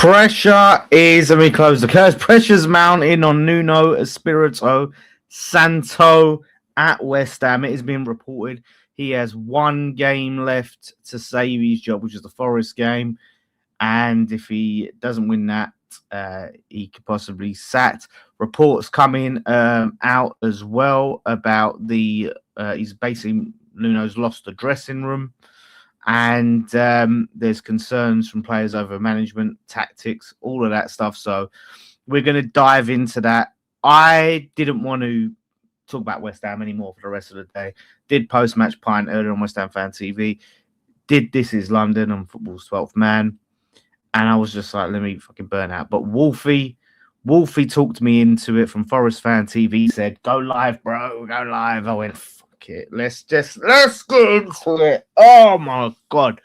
Pressure is, let me close the curse. Pressure's mounting on Nuno Espirito Santo at West Ham. It has been reported he has one game left to save his job, which is the Forest game. And if he doesn't win that, he could possibly be sacked. Reports coming out as well about he's basically, Nuno's lost the dressing room. And there's concerns from players over management, tactics, all of that stuff. So we're going to dive into that. I didn't want to talk about West Ham anymore for the rest of the day. Did post-match pint earlier on West Ham Fan TV. Did This Is London on Football's 12th Man. And I was just like, let me fucking burn out. But Wolfie talked me into it from Forest Fan TV. Said, go live, bro. Go live. I went, it. Let's get into it. Oh my god.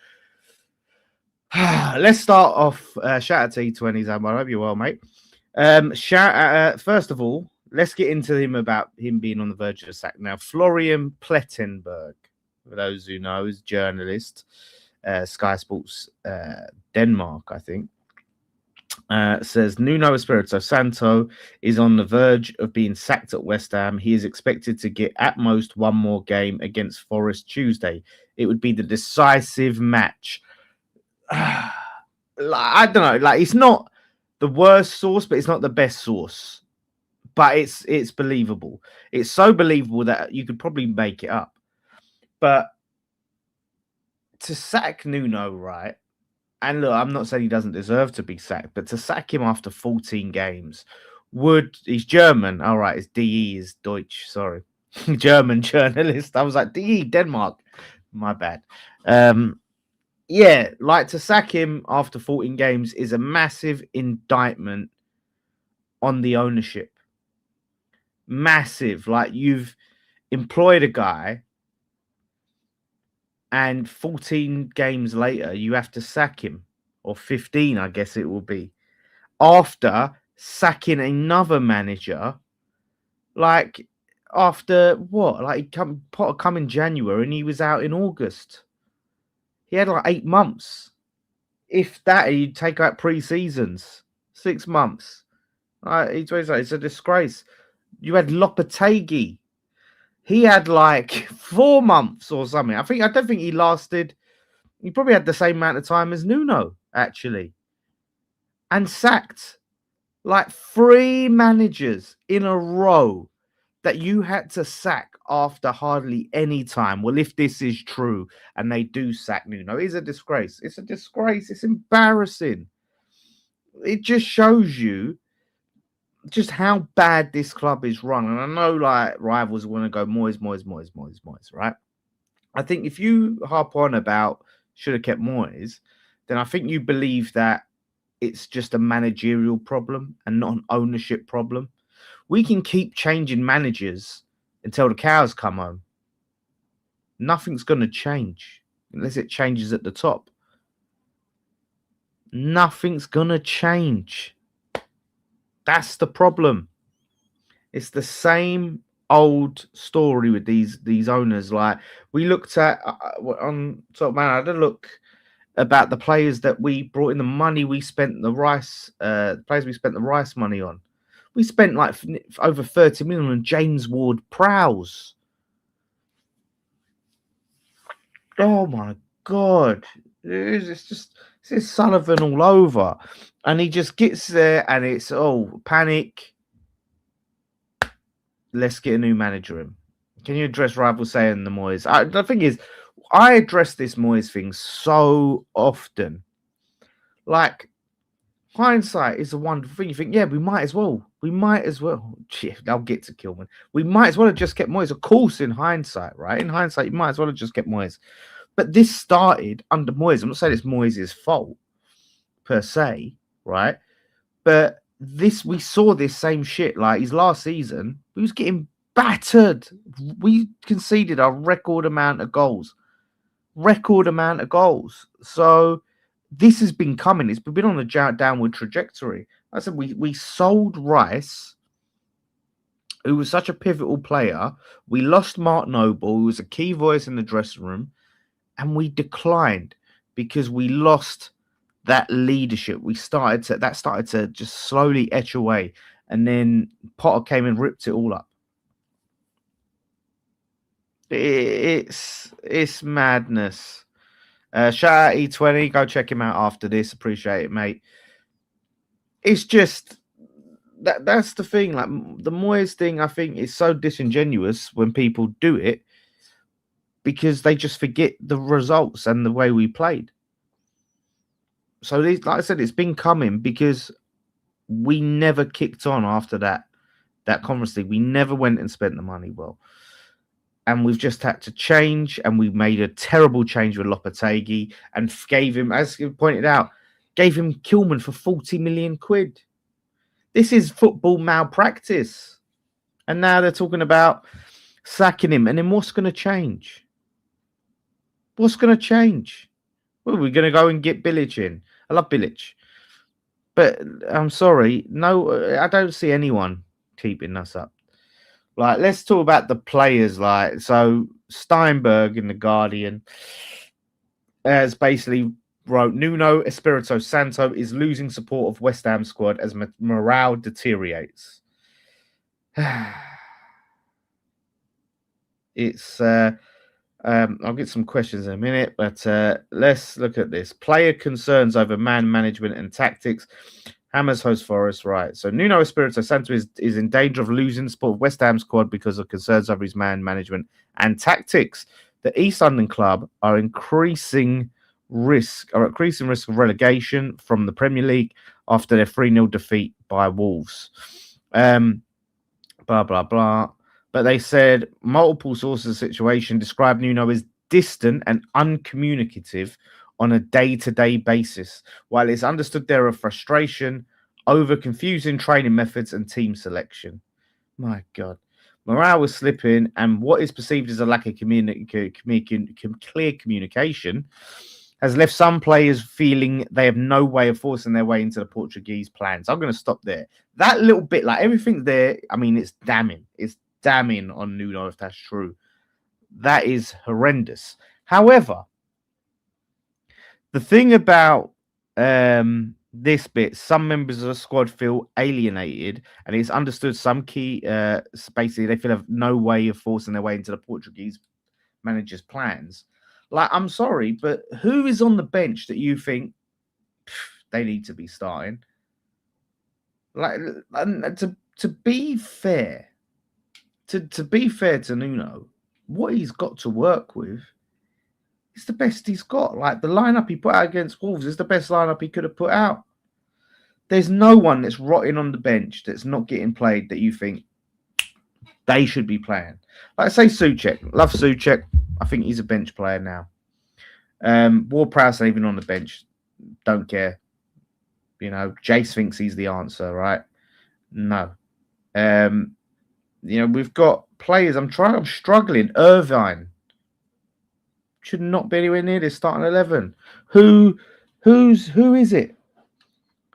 Let's start off. Shout out to E20s, I hope you're well, mate. First of all, let's get into about him being on the verge of a sack. Now, Florian Plettenberg, for those who know, is a journalist, Sky Sports Denmark, I think. Says Nuno Espirito Santo is on the verge of being sacked at West Ham. He is expected to get at most one more game against Forest Tuesday. It would be the decisive match. I don't know. Like, it's not the worst source, but it's not the best source. But it's believable. It's so believable that you could probably make it up. But to sack Nuno, right? And look, I'm not saying he doesn't deserve to be sacked, but to sack him after 14 games he's German. All right, his DE is Deutsch. Sorry. German journalist. I was like, DE, Denmark. My bad. Yeah, like to sack him after 14 games is a massive indictment on the ownership. Massive. Like, you've employed a guy, and 14 games later, you have to sack him, or 15, I guess it will be, after sacking another manager. Like, after what? Like, Potter come in January, and he was out in August. He had like 8 months. If that, you take out pre-seasons, 6 months. It's a disgrace. You had Lopetegui. He had like 4 months or something. I don't think he lasted. He probably had the same amount of time as Nuno, actually. And sacked like 3 managers in a row that you had to sack after hardly any time. Well, if this is true and they do sack Nuno, it's a disgrace. It's a disgrace. It's embarrassing. It just shows you just how bad this club is run. And I know, like, rivals want to go Moyes, right? I think if you harp on about should have kept Moyes, then I think you believe that it's just a managerial problem and not an ownership problem. We can keep changing managers until the cows come home. Nothing's going to change unless it changes at the top. Nothing's going to change. That's the problem. It's the same old story with these owners. Like, we looked at on Top Man, I had a look about the players that we brought in, the money we spent, the players we spent the Rice money on. We spent like over 30 million on James Ward-Prowse. Oh my God. It's Sullivan all over. And he just gets there and it's, panic. Let's get a new manager in. Can you address rivals saying the Moyes? The thing is, I address this Moyes thing so often. Like, hindsight is a wonderful thing. You think, yeah, we might as well. I'll get to Kilman. We might as well have just kept Moyes. Of course, in hindsight, right? In hindsight, you might as well have just kept Moyes. But this started under Moyes. I'm not saying it's Moyes' fault, per se, right? But we saw this same shit. Like, his last season, we was getting battered. We conceded a record amount of goals. So this has been coming. It's been on a downward trajectory. I said we sold Rice, who was such a pivotal player. We lost Mark Noble, who was a key voice in the dressing room, and we declined because we lost that leadership, that started to just slowly etch away, and then Potter came and ripped it all up. It's madness. Shout out E20, go check him out after this. Appreciate it, mate. It's just that's the thing. Like the Moyes thing, I think is so disingenuous when people do it because they just forget the results and the way we played. So, like I said, it's been coming because we never kicked on after that conference league. We never went and spent the money well. And we've just had to change, and we made a terrible change with Lopetegui and gave him, as you pointed out, gave him Kilman for 40 million quid. This is football malpractice. And now they're talking about sacking him. And then what's going to change? What's going to change? Well, we're going to go and get Bilic in. I love Bilic. But I'm sorry. No, I don't see anyone keeping us up. Like, let's talk about the players. Like, so Steinberg in The Guardian has basically wrote, Nuno Espirito Santo is losing support of West Ham squad as morale deteriorates. It's I'll get some questions in a minute, but let's look at this. Player concerns over man management and tactics. Hammers host Forest, right? So Nuno Espirito Santo is in danger of losing the support of West Ham squad because of concerns over his man management and tactics. The East London club are at increasing risk of relegation from the Premier League after their 3-0 defeat by Wolves. Blah blah blah. But they said multiple sources of the situation describe Nuno as distant and uncommunicative on a day-to-day basis, while it's understood there are frustration over confusing training methods and team selection. My God. Morale was slipping, and what is perceived as a lack of clear communication has left some players feeling they have no way of forcing their way into the Portuguese plans. I'm going to stop there. That little bit, like everything there, I mean, it's damning. It's damning on Nuno if that's true. That is horrendous. However, the thing about this bit, some members of the squad feel alienated, and it's understood some key, basically, they feel have no way of forcing their way into the Portuguese manager's plans. Like, I'm sorry, but who is on the bench that you think they need to be starting? Like, to be fair, to be fair to Nuno, what he's got to work with is the best he's got. Like, the lineup he put out against Wolves is the best lineup he could have put out. There's no one that's rotting on the bench that's not getting played that you think they should be playing. Like, say Souček. Love Souček. I think he's a bench player now. Ward-Prowse ain't even on the bench. Don't care. You know, Jace thinks he's the answer, right? No. You know, we've got players. I'm struggling. Irvine should not be anywhere near this starting 11. Who is it?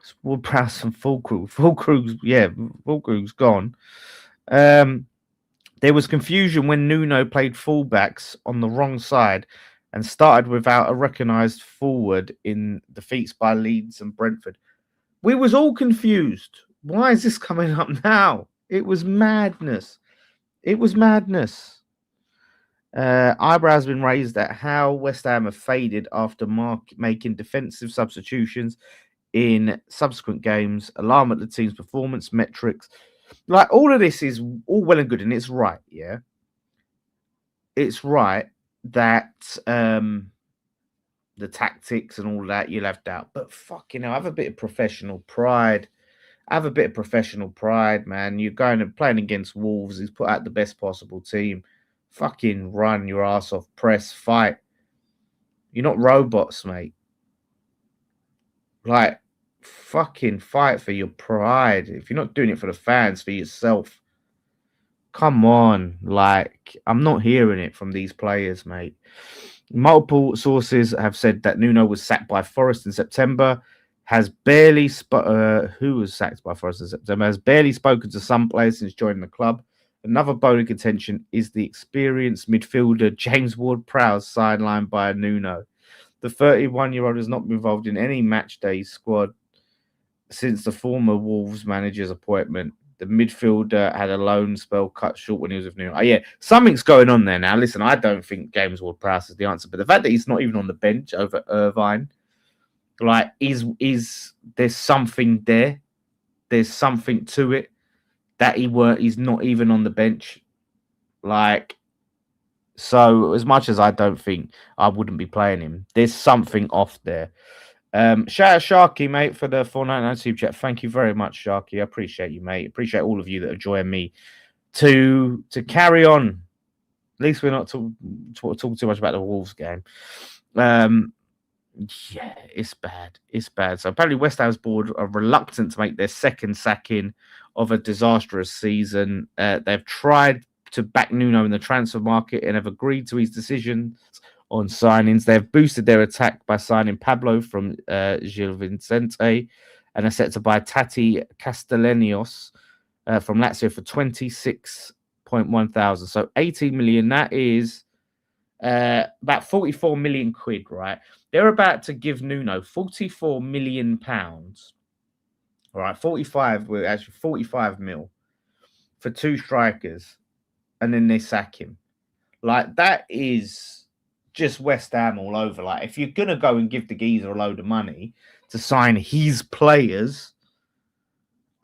It's Ward-Prowse and Fulkrug. Fulkrug's gone. There was confusion when Nuno played fullbacks on the wrong side and started without a recognised forward in defeats by Leeds and Brentford. We was all confused. Why is this coming up now? It was madness. Eyebrows been raised at how West Ham have faded after making defensive substitutions in subsequent games. Alarm at the team's performance metrics. Like, all of this is all well and good, and it's right, yeah? It's right that the tactics and all that, you'll have doubt. But fucking hell, have a bit of professional pride. Man. You're going and playing against Wolves. He's put out the best possible team. Fucking run your ass off. Press, fight. You're not robots, mate. Like, fucking fight for your pride. If you're not doing it for the fans, for yourself. Come on. Like, I'm not hearing it from these players, mate. Multiple sources have said that Nuno was sacked by Forest in September. Has barely who was sacked by Forest in September? Has barely spoken to some players since joining the club. Another bone of contention is the experienced midfielder James Ward-Prowse sidelined by Nuno. The 31-year-old has not been involved in any match day squad since the former Wolves manager's appointment. The midfielder had a loan spell cut short when he was with Nuno. Oh, yeah, something's going on there now. Listen, I don't think James Ward-Prowse is the answer, but the fact that he's not even on the bench over Irvine, like, is there's something there? There's something to it that he's not even on the bench. Like, so as much as I don't think I wouldn't be playing him, there's something off there. Shout out Sharky, mate, for the 499 super chat. Thank you very much, Sharky. I appreciate you, mate. Appreciate all of you that have joined me to carry on. At least we're not talking too much about the Wolves game. Yeah, it's bad. It's bad. So apparently West Ham's board are reluctant to make their second sacking of a disastrous season. They've tried to back Nuno in the transfer market and have agreed to his decisions on signings. They've boosted their attack by signing Pablo from Gil Vicente and are set to buy Tati Castellanos from Lazio for 26.1 thousand. So 18 million. That is about 44 million quid, right? They're about to give Nuno 44 million pounds. All right, 45, well, actually 45 mil for two strikers, and then they sack him. Like, that is just West Ham all over. Like, if you're going to go and give the geezer a load of money to sign his players,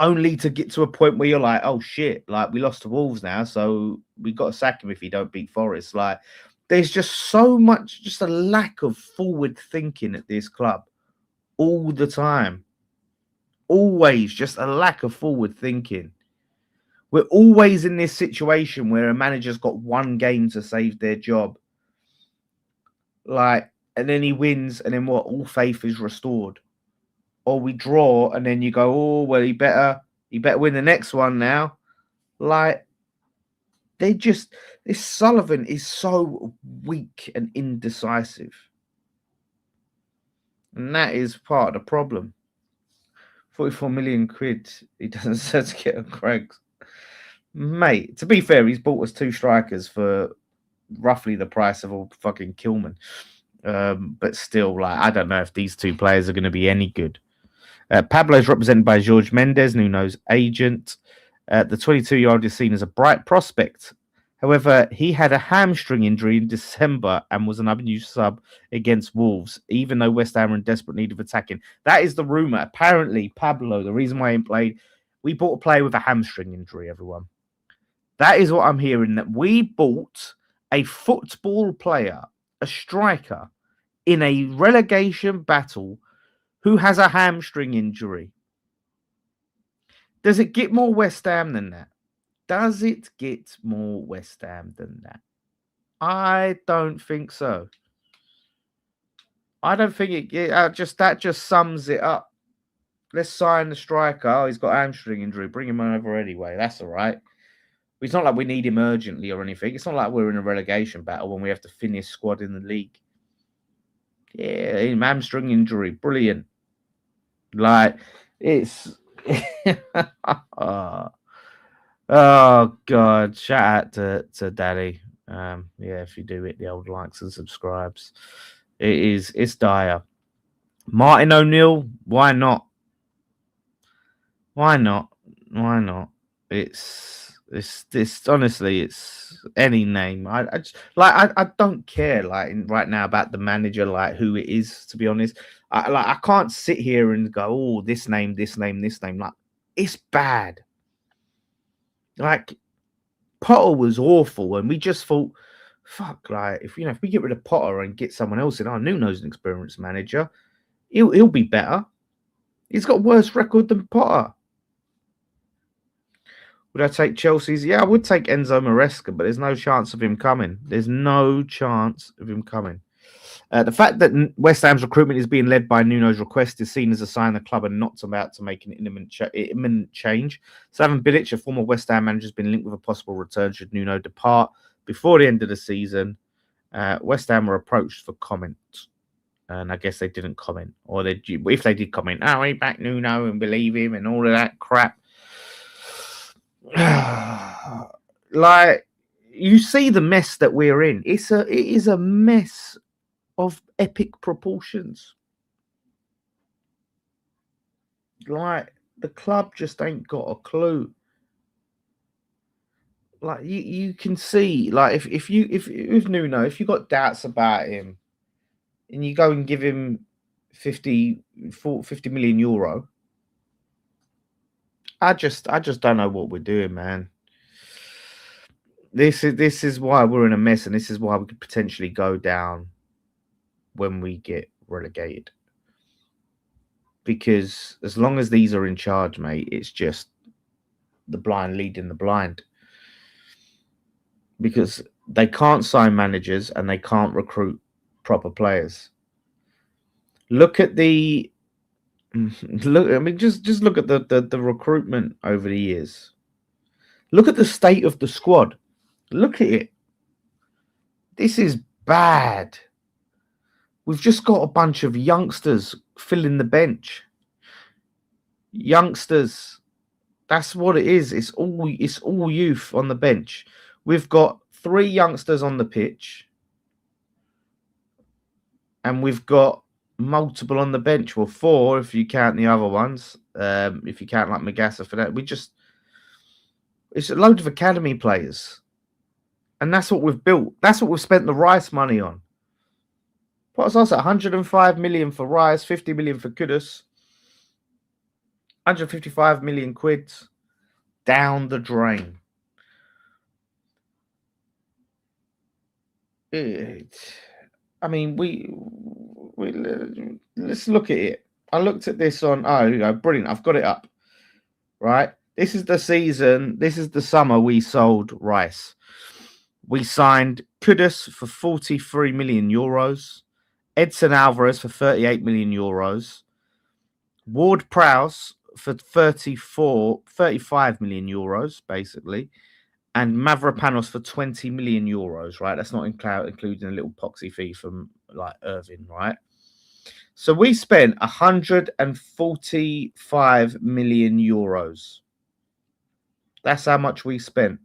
only to get to a point where you're like, oh, shit, like, we lost to Wolves now, so we got to sack him if he don't beat Forest. Like, there's just so much, just a lack of forward thinking at this club all the time. Always just a lack of forward thinking. We're always in this situation where a manager's got one game to save their job. Like, and then he wins, and then what? All faith is restored. Or we draw, and then you go, oh, well, he better win the next one now. Like, this Sullivan is so weak and indecisive. And that is part of the problem. 44 million quid, he doesn't deserve to get a Craig's. Mate, to be fair, he's bought us two strikers for roughly the price of a fucking Kilman. But still, like, I don't know if these two players are going to be any good. Pablo's represented by Jorge Mendes, Nuno's agent. The 22-year-old is seen as a bright prospect. However, he had a hamstring injury in December and was an unused sub against Wolves, even though West Ham are in desperate need of attacking. That is the rumour. Apparently, Pablo, the reason why he played, we bought a player with a hamstring injury, everyone. That is what I'm hearing, that we bought a football player, a striker, in a relegation battle who has a hamstring injury. Does it get more West Ham than that? Does it get more West Ham than that? I don't think so. I don't think that just sums it up. Let's sign the striker. Oh, he's got a hamstring injury. Bring him over anyway. That's all right. It's not like we need him urgently or anything. It's not like we're in a relegation battle when we have to finish squad in the league. Yeah, hamstring injury. Brilliant. Like, it's... Oh, God. Shout out to Daddy. Yeah, if you do hit the old likes and subscribes. It's dire. Martin O'Neill, why not? Why not? Why not? It's honestly, it's any name. I don't care right now about the manager, like who it is, to be honest. I can't sit here and go, oh, this name. Like, it's bad. Like, Potter was awful, and we just thought, fuck, like, if we get rid of Potter and get someone else in, Nuno's an experienced manager, he'll be better. He's got a worse record than Potter. Would I take Chelsea's? Yeah, I would take Enzo Maresca, but there's no chance of him coming. There's no chance of him coming. The fact that West Ham's recruitment is being led by Nuno's request is seen as a sign the club are not about to make an imminent change. Slaven Bilic, a former West Ham manager, has been linked with a possible return should Nuno depart before the end of the season. West Ham were approached for comment, and I guess they didn't comment. Or if they did comment, we back Nuno and believe him and all of that crap. Like, you see the mess that we're in. It is a mess of epic proportions. Like, the club just ain't got a clue. Like, you can see, like, if with Nuno, if you got doubts about him and you go and give him 50 million euro, I just don't know what we're doing, man. This is why we're in a mess, and this is why we could potentially go down when we get relegated. Because as long as these are in charge, mate, it's just the blind leading the blind. Because they can't sign managers and they can't recruit proper players. Look at the look. I mean, just look at the recruitment over the years. Look at the state of the squad. Look at it. This is bad. We've just got a bunch of youngsters filling the bench. Youngsters. That's what it is. It's all youth on the bench. We've got 3 youngsters on the pitch, and we've got multiple on the bench. Well, 4 if you count the other ones. If you count like Magassa for that, it's a load of academy players, and that's what we've built. That's what we've spent the Rice money on. What was I at? 105 million for Rice, 50 million for Kudus, 155 million quid down the drain. I mean, let's look at it. I looked at this on. Oh, here we go. Brilliant. I've got it up. Right. This is the season. This is the summer we sold Rice. We signed Kudus for 43 million euros. Edson Alvarez for 38 million euros. Ward-Prowse for 35 million euros, basically. And Mavropanos for 20 million euros, right? That's not including a little poxy fee from like Irving, right? So we spent 145 million euros. That's how much we spent.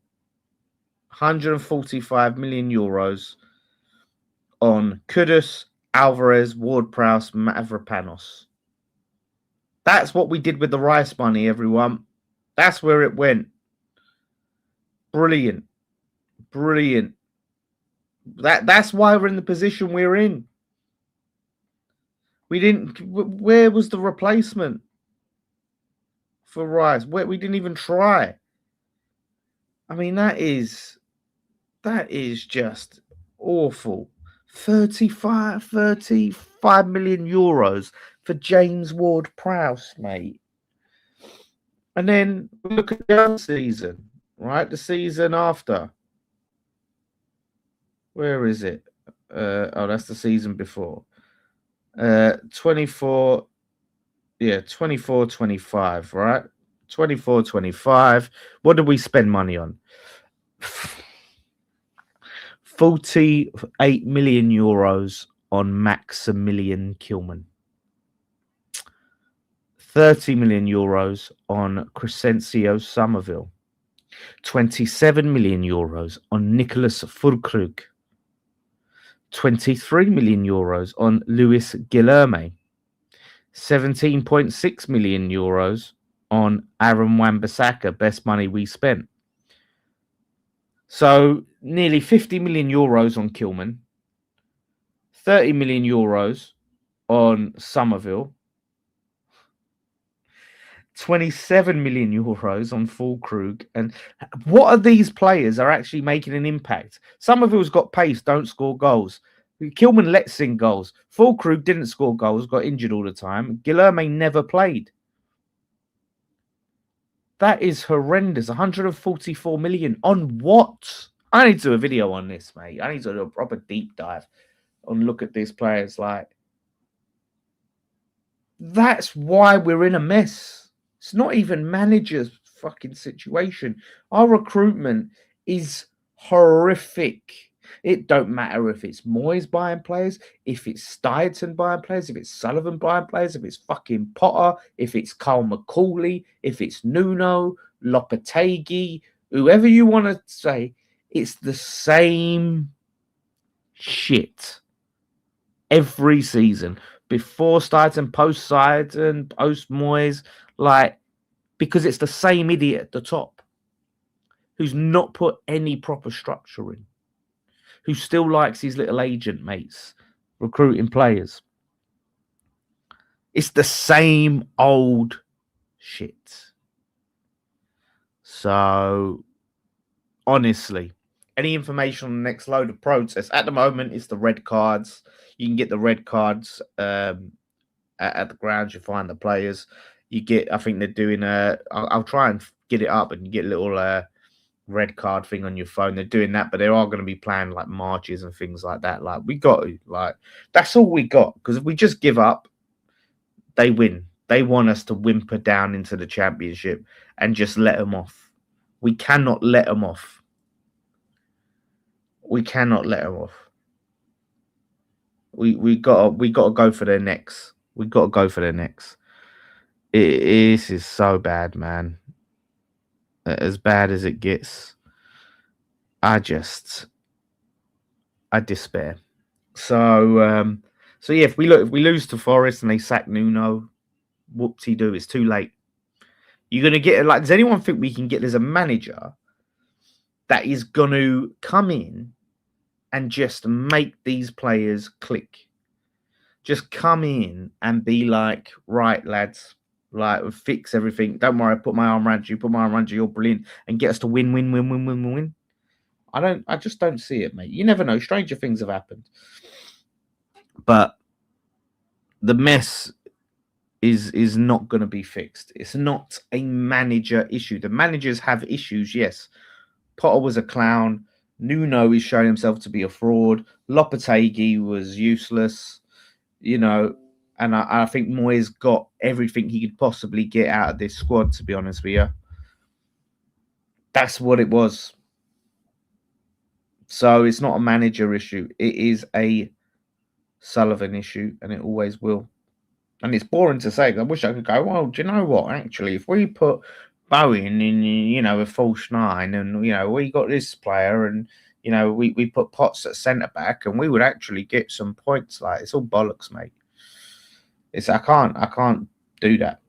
145 million euros on Kudus, Alvarez, Ward-Prowse, Mavropanos. That's what we did with the Rice money, everyone. That's where it went. Brilliant. Brilliant. That's why we're in the position we're in. Where was the replacement for Rice? We didn't even try. I mean, that is just awful. 35 million euros for James Ward-Prowse, mate. And then look at the other season, right? The season after. Where is it? That's the season before. 24, 25, right? 24, 25. What did we spend money on? 48 million euros on Maximilian Kilman. 30 million euros on Crescencio Somerville. 27 million euros on Nicholas Fulkrug. 23 million euros on Luis Guilherme. 17.6 million euros on Aaron Wan-Bissaka, best money we spent. So nearly 50 million euros on Kilman, 30 million euros on Somerville, 27 million euros on Fulkrug. And what are these players are actually making an impact? Somerville's got pace, don't score goals. Kilman lets in goals. Fulkrug didn't score goals, got injured all the time. Guilherme never played. That is horrendous. 144 million on what? I need to do a video on this, mate. I need to do a proper deep dive and look at these players. Like, that's why we're in a mess. It's not even manager's fucking situation. Our recruitment is horrific. It don't matter if it's Moyes buying players, if it's Steidton buying players, if it's Sullivan buying players, if it's fucking Potter, if it's Carl McCauley, if it's Nuno, Lopetegui, whoever you want to say, it's the same shit. every season, before sides and post sides and post Moyes, like, because it's the same idiot at the top who's not put any proper structure in, who still likes his little agent mates recruiting players. It's the same old shit. So, honestly, any information on the next load of protests at the moment is the red cards. You can get the red cards at the grounds. You find the players. You get, I think they're doing I'll try and get it up and get a little red card thing on your phone. They're doing that, but they are going to be planning like marches and things like that. Like, we got to, like, that's all we got. Because if we just give up, they win. They want us to whimper down into the championship and just let them off. We cannot let them off. We cannot let them off. We got to go for their necks. We got to go for their necks. This is so bad, man. As bad as it gets. I despair. So yeah, if we lose to Forest and they sack Nuno, whoop-de-doo, it's too late. You're gonna get, like, does anyone think we can get, there's a manager that is gonna come in and just make these players click? Just come in and be like, right, lads, like, fix everything. Don't worry, put my arm around you, you're brilliant, and get us to win. I just don't see it, mate. You never know. Stranger things have happened. But the mess is not going to be fixed. It's not a manager issue. The managers have issues, yes. Potter was a clown. Nuno is showing himself to be a fraud. Lopetegui was useless, and I think Moyes got everything he could possibly get out of this squad, to be honest with you. That's what it was. So it's not a manager issue. It is a Sullivan issue, and it always will. And it's boring to say. I wish I could go, well, do you know what? Actually, if we put Bowen in, a false nine, and, we got this player, and, we put Potts at centre back, and we would actually get some points. Like, it's all bollocks, mate. I can't do that.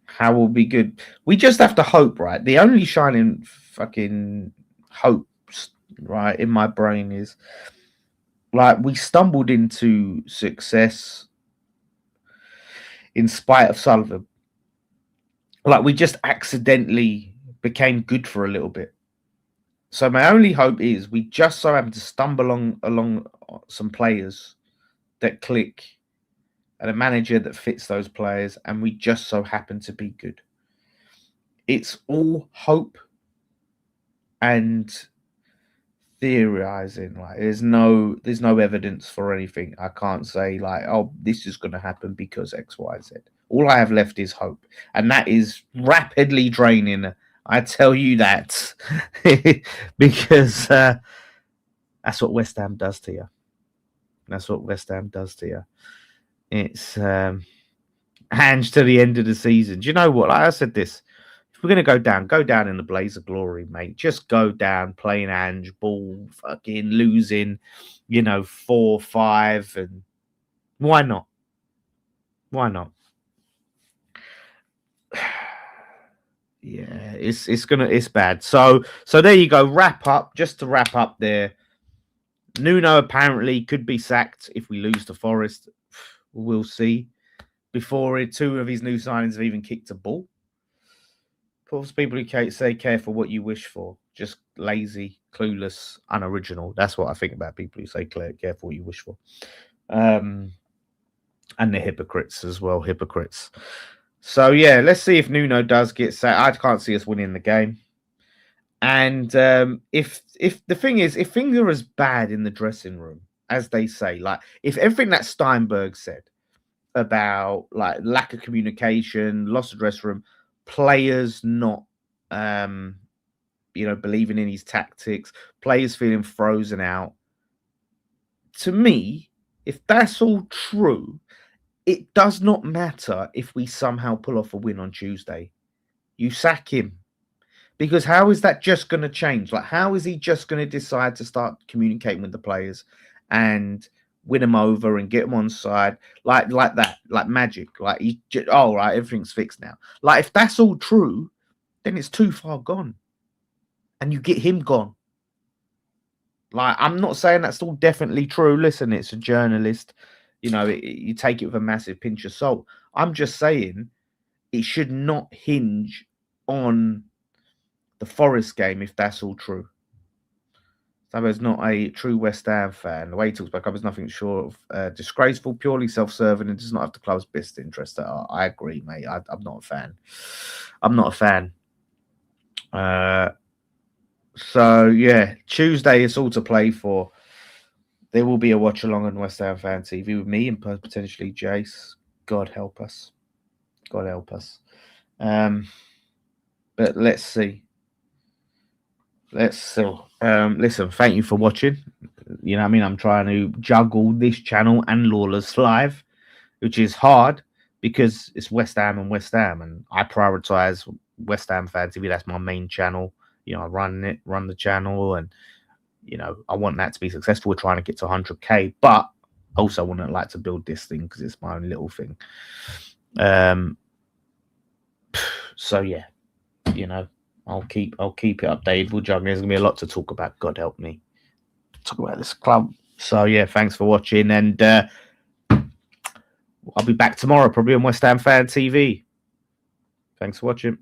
How will be good? We just have to hope, right? The only shining fucking hopes, right, in my brain is, like, we stumbled into success in spite of Sullivan. Like, we just accidentally became good for a little bit. So my only hope is we just so happen to stumble along some players that click and a manager that fits those players, and we just so happen to be good. It's all hope and theorizing. Like, there's no evidence for anything. I can't say, like, oh, this is going to happen because X, Y, Z. All I have left is hope, and that is rapidly draining. I tell you that, because that's what West Ham does to you. It's hands to the end of the season. Do you know what? Like I said this. If we're going to go down in the blaze of glory, mate. Just go down playing Ange, ball, fucking losing, 4-5, and why not? Yeah, it's bad. So there you go. Just to wrap up there. Nuno apparently could be sacked if we lose to Forest. We'll see. Before two of his new signings have even kicked a ball. Of people who say careful what you wish for. Just lazy, clueless, unoriginal. That's what I think about people who say careful what you wish for. And they're hypocrites as well. Hypocrites. So, yeah, let's see if Nuno does get sacked. I can't see us winning the game. And if the thing is, if things are as bad in the dressing room as they say, like, if everything that Steinberg said about, like, lack of communication, loss of dressing room, players not, believing in his tactics, players feeling frozen out. To me, if that's all true, it does not matter if we somehow pull off a win on Tuesday. You sack him. Because how is that just going to change? Like, how is he just going to decide to start communicating with the players and win them over and get them on side, like that, like magic. Like all right, everything's fixed now. Like if that's all true, then it's too far gone, and you get him gone. Like I'm not saying that's all definitely true. Listen, it's a journalist, you take it with a massive pinch of salt. I'm just saying it should not hinge on the Forest game if that's all true. Sabo's not a true West Ham fan. The way he talks about club is nothing short of disgraceful, purely self-serving, and does not have the club's best interest at heart. I agree, mate. I'm not a fan. I'm not a fan. So, yeah, Tuesday it's all to play for. There will be a watch-along on West Ham Fan TV with me and potentially Jace. God help us. God help us. But let's see. Listen, thank you for watching. You know what I mean? I'm trying to juggle this channel and Lawless Live, which is hard because it's West Ham, and I prioritize West Ham Fan TV. That's my main channel. I run the channel, and I want that to be successful. We're trying to get to 100K, but also wouldn't like to build this thing because it's my own little thing. So yeah, I'll keep it updated. We'll juggle. There's gonna be a lot to talk about. God help me, talk about this club. So yeah, thanks for watching, and I'll be back tomorrow, probably on West Ham Fan TV. Thanks for watching.